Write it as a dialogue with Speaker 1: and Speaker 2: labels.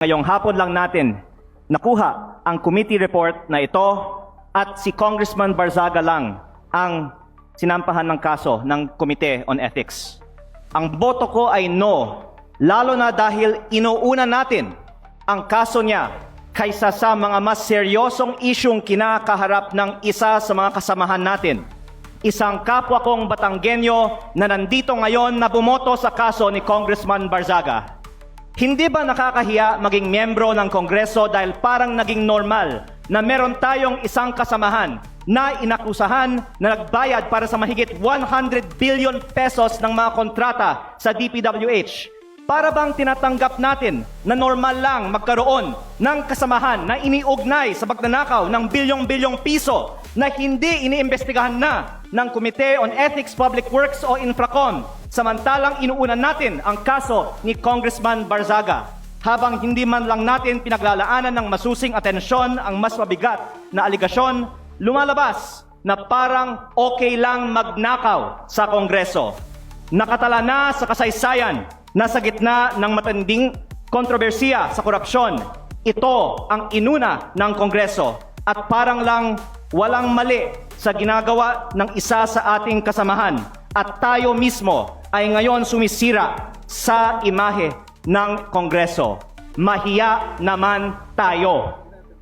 Speaker 1: Ngayong hapon lang natin nakuha ang committee report na ito at si Congressman Barzaga lang ang sinampahan ng kaso ng Committee on Ethics. Ang boto ko ay no, lalo na dahil inuuna natin ang kaso niya kaysa sa mga mas seryosong isyong kinakaharap ng isa sa mga kasamahan natin. Isang kapwa kong Batanggenyo na nandito ngayon na bumoto sa kaso ni Congressman Barzaga. Hindi ba nakakahiya maging miyembro ng Kongreso dahil parang naging normal na meron tayong isang kasamahan na inakusahan na nagbayad para sa mahigit 100 billion pesos ng mga kontrata sa DPWH? Para bang tinatanggap natin na normal lang magkaroon ng kasamahan na iniugnay sa pagnanakaw ng bilyong-bilyong piso na hindi iniimbestigahan na ng Committee on Ethics, Public Works o Infracom, samantalang inuunan natin ang kaso ni Congressman Barzaga, habang hindi man lang natin pinaglalaanan ng masusing atensyon ang mas mabigat na aligasyon, lumalabas na parang okay lang magnakaw sa Kongreso. Nakatala na sa kasaysayan na sa gitna ng matinding kontrobersiya sa korupsyon, ito ang inuna ng Kongreso at parang lang walang mali sa ginagawa ng isa sa ating kasamahan at tayo mismo ay ngayon sumisira sa imahe ng Kongreso. Mahiya naman tayo.